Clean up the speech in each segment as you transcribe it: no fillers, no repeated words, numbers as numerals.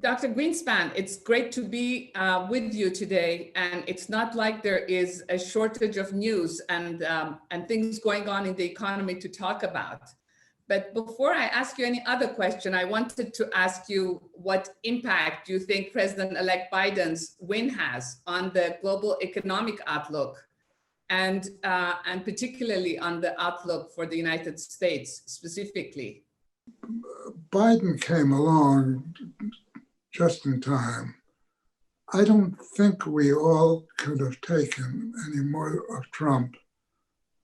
Dr. Greenspan, it's great to be with you today. And it's not like there is a shortage of news and things going on in the economy to talk about. But before I ask you any other question, I wanted to ask you what impact you think President-elect Biden's win has on the global economic outlook and particularly on the outlook for the United States specifically. Biden came along just in time. I don't think we all could have taken any more of Trump,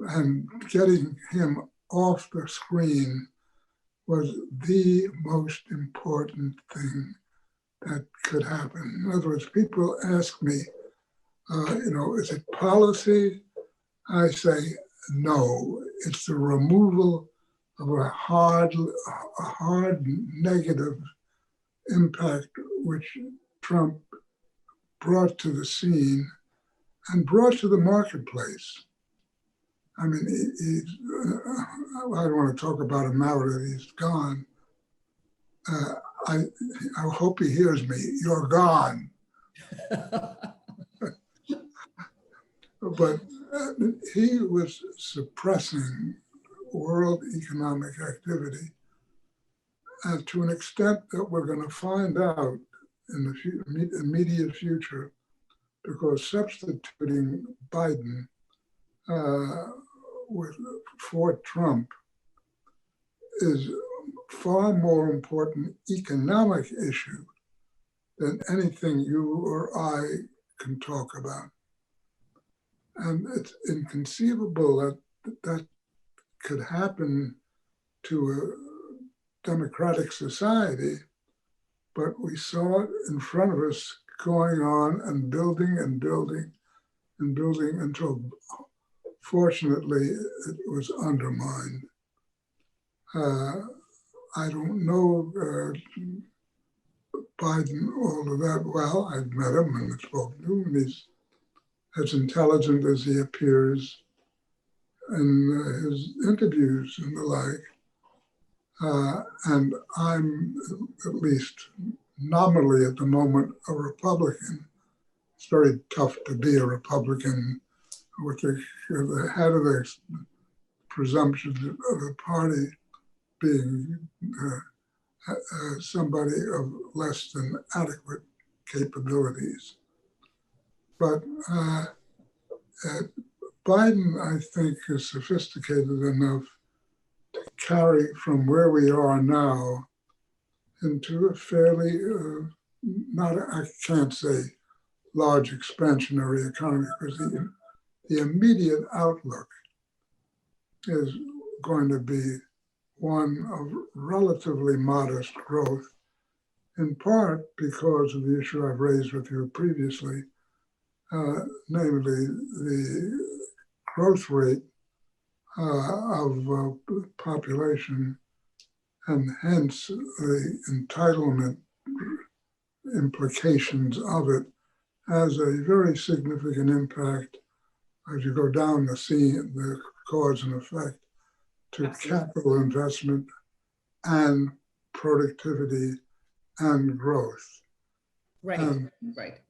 and getting him off the screen was the most important thing that could happen. In other words, people ask me, is it policy? I say, no, it's the removal of a hard negative impact which Trump brought to the scene and brought to the marketplace. I mean, I don't want to talk about him now that he's gone. I hope he hears me. You're gone. But he was suppressing world economic activity to an extent that we're going to find out in the immediate future, because substituting Biden for Trump is far more important economic issue than anything you or I can talk about. And it's inconceivable that could happen to a democratic society, but we saw it in front of us going on and building and building and building until fortunately it was undermined. I don't know Biden all of that well. I've met him and spoken to him, and he's as intelligent as he appears in his interviews and the like. And I'm at least nominally at the moment a Republican. It's very tough to be a Republican with the head of the presumptions of the party being somebody of less than adequate capabilities. But Biden, I think, is sophisticated enough to carry from where we are now into a fairly, I can't say large expansionary economy, because the immediate outlook is going to be one of relatively modest growth, in part because of the issue I've raised with you previously, namely the growth rate of population, and hence the entitlement implications of it has a very significant impact as you go down the scene, the cause and effect to Absolutely. Capital investment and productivity and growth. Right, right.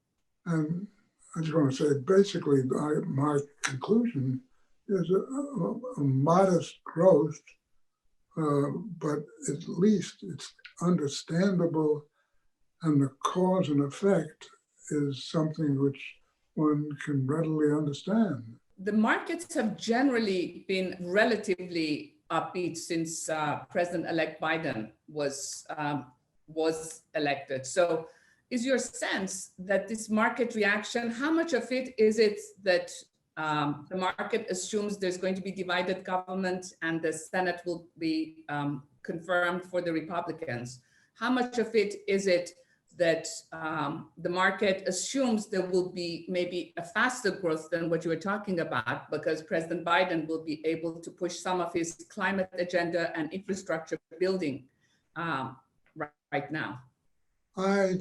And I just want to say, basically, my conclusion is a modest growth, but at least it's understandable, and the cause and effect is something which one can readily understand. The markets have generally been relatively upbeat since President-elect Biden was elected. So is your sense that this market reaction, how much of it is it that the market assumes there's going to be divided government and the Senate will be confirmed for the Republicans? How much of it is it that the market assumes there will be maybe a faster growth than what you were talking about, because President Biden will be able to push some of his climate agenda and infrastructure building right now? I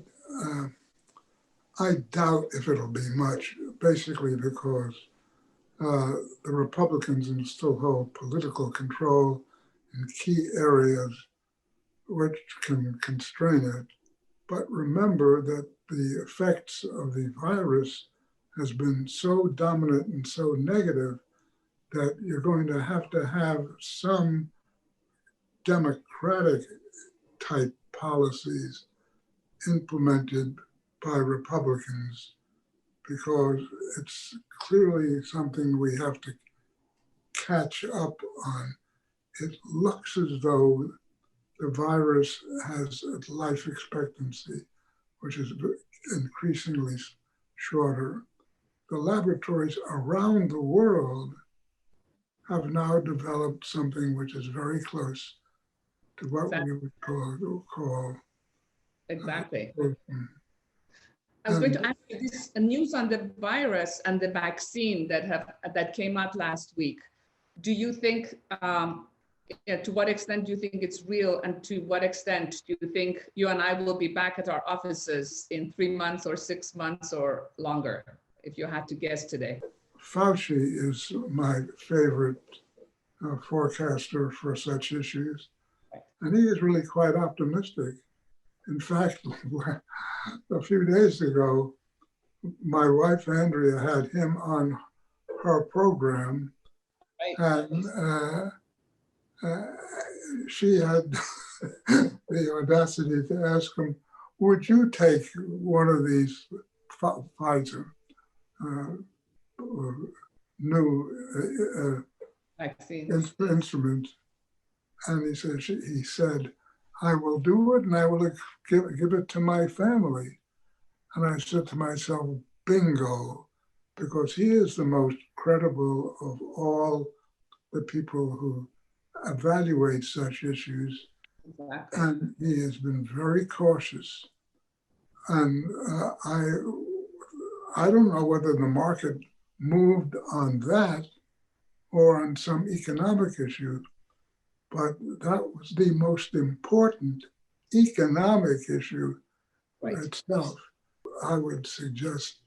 doubt if it'll be much, basically because the Republicans still hold political control in key areas which can constrain it. But remember that the effects of the virus has been so dominant and so negative that you're going to have some democratic type policies implemented by Republicans, because it's clearly something we have to catch up on. It looks as though the virus has a life expectancy, which is increasingly shorter. The laboratories around the world have now developed something which is very close to what we would call exactly. protein. I was going to ask you this news on the virus and the vaccine that came out last week. Do you think, to what extent do you think it's real, and to what extent do you think you and I will be back at our offices in 3 months or 6 months or longer, if you had to guess today? Fauci is my favorite forecaster for such issues, and he is really quite optimistic. In fact, a few days ago, my wife Andrea had him on her program, and she had the audacity to ask him, would you take one of these Pfizer new instruments? And he said, I will do it, and I will give it to my family. And I said to myself, bingo, because he is the most credible of all the people who evaluate such issues. Exactly. And he has been very cautious. And I don't know whether the market moved on that or on some economic issue, but that was the most important economic issue itself. I would suggest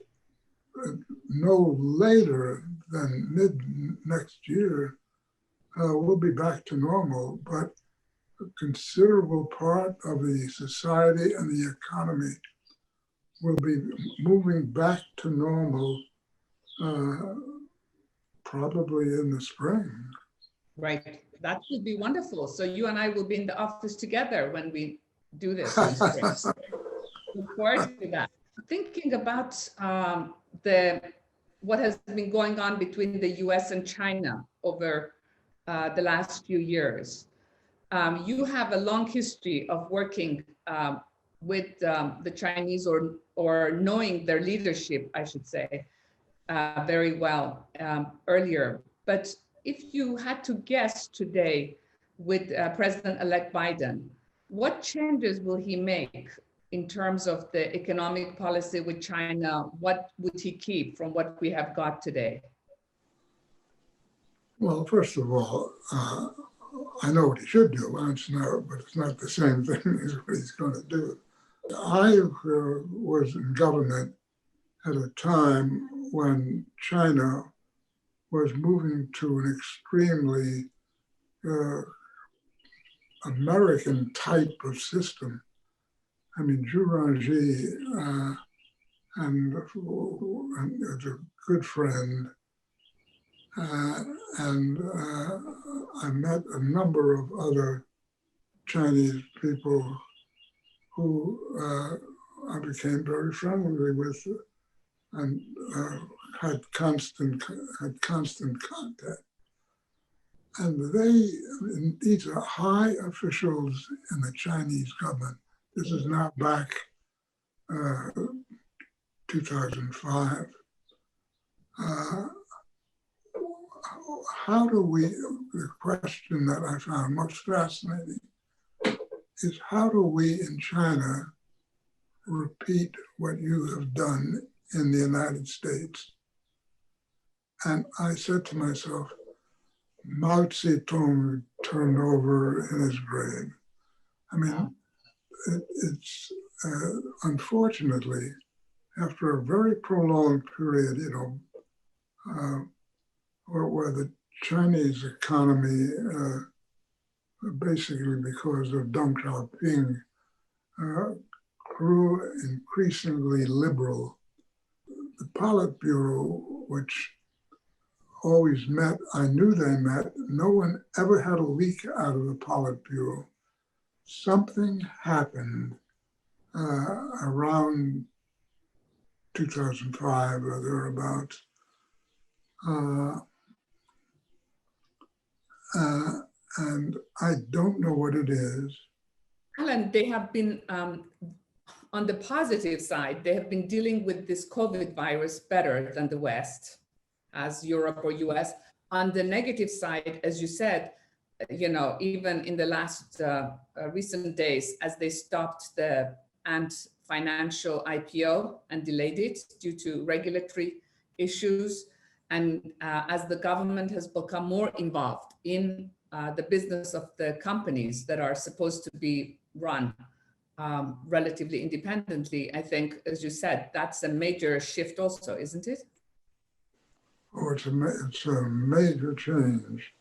no later than mid next year, we'll be back to normal, but a considerable part of the society and the economy will be moving back to normal probably in the spring. Right. That would be wonderful. So you and I will be in the office together when we do this in spring. Look forward to that. Thinking about what has been going on between the US and China over the last few years. You have a long history of working with the Chinese, or knowing their leadership, I should say, very well earlier. But if you had to guess today with President-elect Biden, what changes will he make in terms of the economic policy with China? What would he keep from what we have got today? Well, first of all, I know what he should do, but it's not the same thing as what he's going to do. I was in government at a time when China was moving to an extremely American type of system. I mean, Zhu Rongji and a good friend, and I met a number of other Chinese people who I became very friendly with, and had constant contact. And these are high officials in the Chinese government. This is now back 2005. The question that I found most fascinating is, how do we in China repeat what you have done in the United States? And I said to myself, Mao Zedong turned over in his grave. I mean, it's unfortunately, after a very prolonged period, where the Chinese economy, basically because of Deng Xiaoping, grew increasingly liberal. The Politburo, which always met, I knew they met, no one ever had a leak out of the Politburo. Something happened around 2005 or thereabouts. And I don't know what it is. Alan, they have been, on the positive side, they have been dealing with this COVID virus better than the West, as Europe or US. On the negative side, as you said, even in the last recent days, as they stopped the Ant Financial IPO and delayed it due to regulatory issues, and as the government has become more involved in the business of the companies that are supposed to be run relatively independently, I think, as you said, that's a major shift also, isn't it? Oh, it's a major change.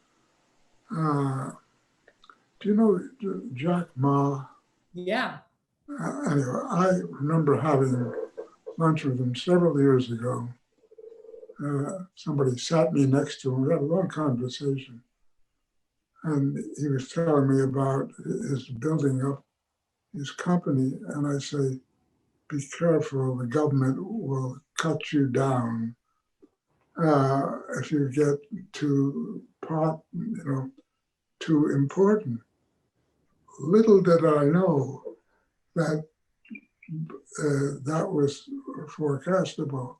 Do you know Jack Ma? Yeah. Anyway, I remember having lunch with him several years ago. Somebody sat me next to him. We had a long conversation. And he was telling me about his building up his company. And I say, be careful, the government will cut you down if you get too too important. Little did I know that that was forecastable.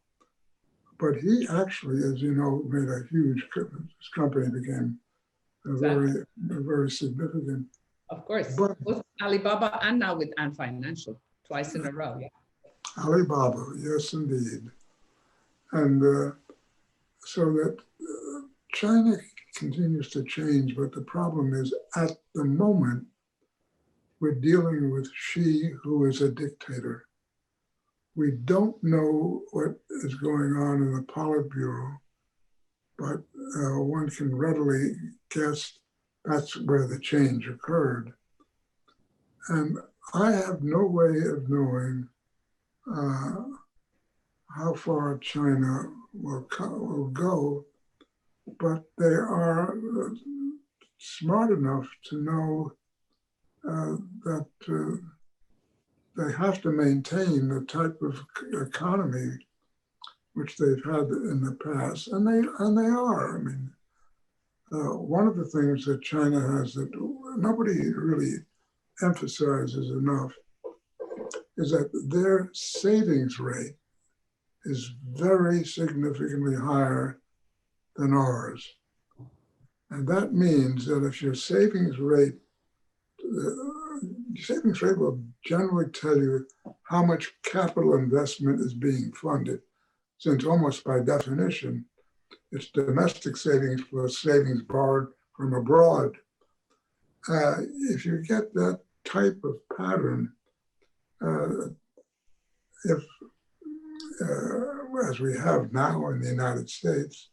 But he actually, as you know, made a huge, his company became very significant. Of course, But both Alibaba and now with Ant Financial, twice in a row. Yeah. Alibaba, yes, indeed. And so that China continues to change, but the problem is at the moment, we're dealing with Xi, who is a dictator. We don't know what is going on in the Politburo, but one can readily guess that's where the change occurred. And I have no way of knowing how far China will go, but they are smart enough to know that they have to maintain the type of economy which they've had in the past, and they are. I mean, one of the things that China has that nobody really emphasizes enough is that their savings rate is very significantly higher than ours. And that means that if your savings rate will generally tell you how much capital investment is being funded, since almost by definition, it's domestic savings plus savings borrowed from abroad. If you get that type of pattern, as we have now in the United States,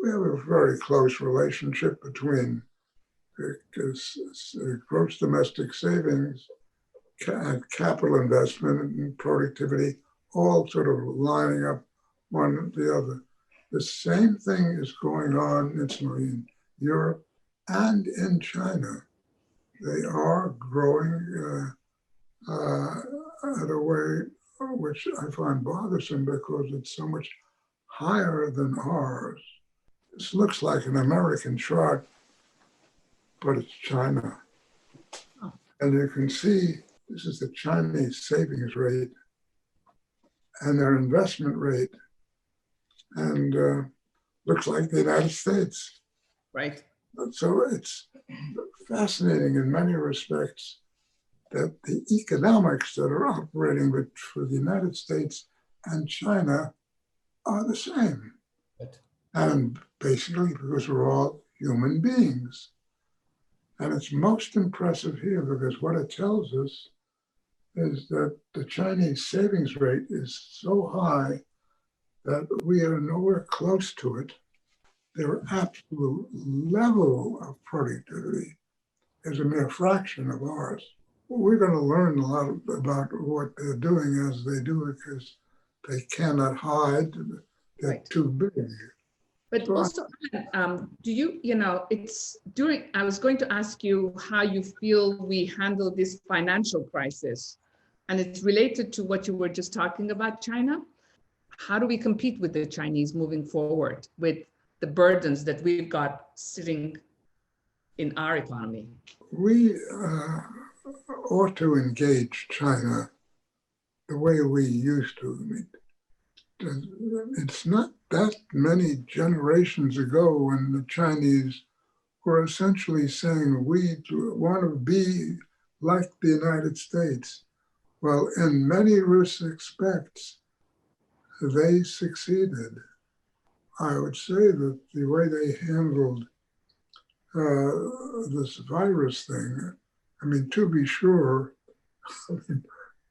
we have a very close relationship between gross domestic savings and capital investment and productivity, all sort of lining up one with the other. The same thing is going on in Europe and in China. They are growing at a way which I find bothersome because it's so much higher than ours. This looks like an American chart, but it's China. Oh. And you can see this is the Chinese savings rate and their investment rate, and looks like the United States. Right. So it's fascinating in many respects that the economics that are operating for the United States and China are the same. Good. And basically because we're all human beings. And it's most impressive here because what it tells us is that the Chinese savings rate is so high that we are nowhere close to it. Their absolute level of productivity is a mere fraction of ours. we're going to learn a lot about what they're doing as they do it, because they cannot hide. They're Right. too big. But So also, do you, I was going to ask you how you feel we handle this financial crisis. And it's related to what you were just talking about, China. How do we compete with the Chinese moving forward with the burdens that we've got sitting in our economy? we ought to engage China the way we used to. I mean, it's not that many generations ago when the Chinese were essentially saying we want to be like the United States. Well, in many respects, they succeeded. I would say that the way they handled this virus thing, I mean, to be sure,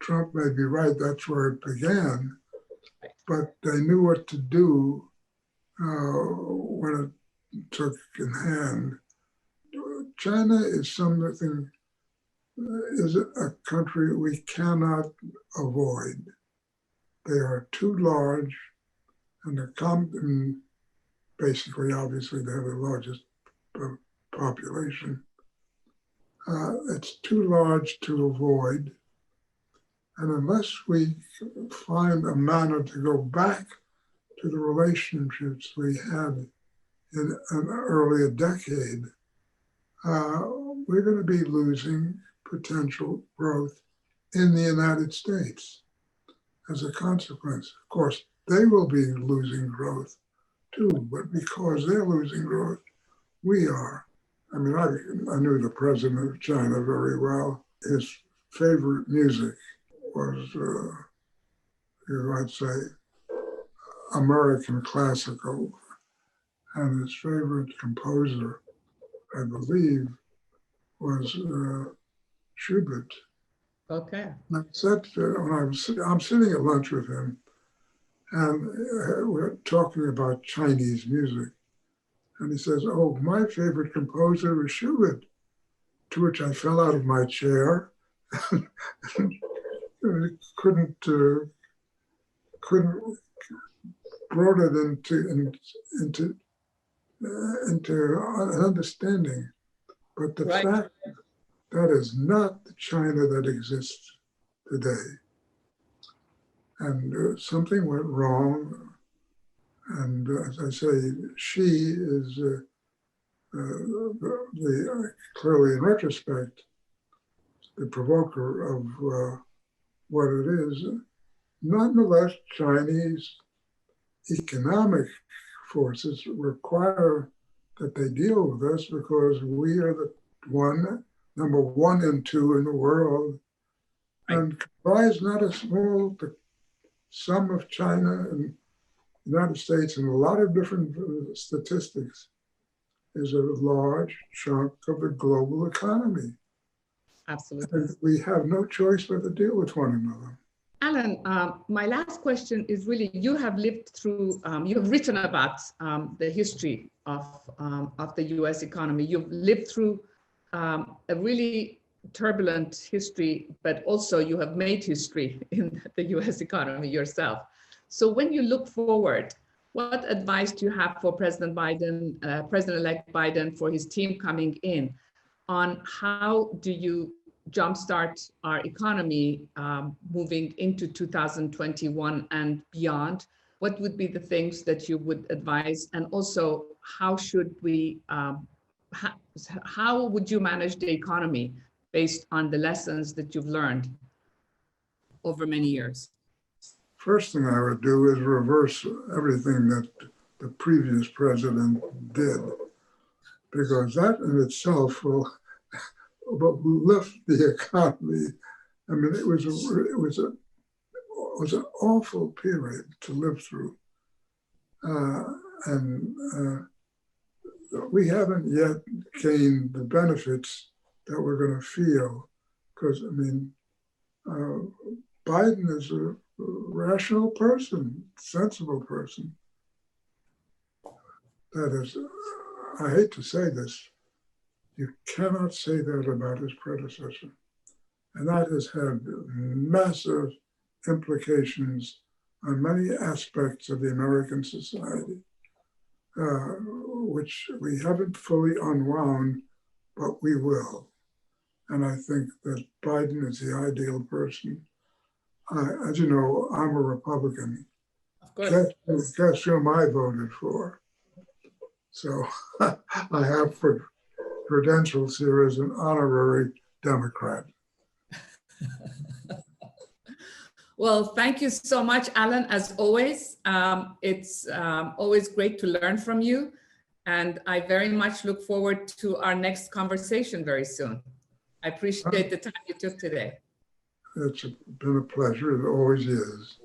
Trump may be right, that's where it began, but they knew what to do when it took in hand. China is something, is a country we cannot avoid. They are too large, and basically, obviously, they have the largest population. It's too large to avoid. And unless we find a manner to go back to the relationships we had in an earlier decade, we're going to be losing potential growth in the United States as a consequence. Of course, they will be losing growth too, but because they're losing growth, we are. I mean, I knew the president of China very well. His favorite music was, you might say, American classical. And his favorite composer, I believe, was Schubert. Okay. And I said, I'm sitting at lunch with him, and we're talking about Chinese music. And he says, oh, my favorite composer is Schubert, to which I fell out of my chair. couldn't brought it into an understanding. But the fact that is not the China that exists today. And something went wrong. And as I say, she is clearly in retrospect, the provoker of what it is. Nonetheless, Chinese economic forces require that they deal with us because we are the number one and two in the world, and comprise not a small sum of China and the United States and a lot of different statistics is a large chunk of the global economy. Absolutely. And we have no choice but to deal with one another. Alan, my last question is really, you have lived through, you have written about the history of the US economy. You've lived through a really turbulent history, but also you have made history in the US economy yourself. So when you look forward, what advice do you have for President Biden, President-elect Biden, for his team coming in, on how do you jumpstart our economy moving into 2021 and beyond? What would be the things that you would advise? And also, how should we, how would you manage the economy based on the lessons that you've learned over many years? First thing I would do is reverse everything that the previous president did, because that in itself will lift the economy. I mean, it was an awful period to live through, and we haven't yet gained the benefits that we're going to feel, because I mean, Biden is a rational person, sensible person. That is, I hate to say this, you cannot say that about his predecessor. And that has had massive implications on many aspects of the American society, which we haven't fully unwound, but we will. And I think that Biden is the ideal person. As you know, I'm a Republican. Of course. Guess whom I voted for? So I have credentials here as an honorary Democrat. Well, thank you so much, Alan, as always. It's always great to learn from you. And I very much look forward to our next conversation very soon. I appreciate the time you took today. It's been a pleasure. It always is.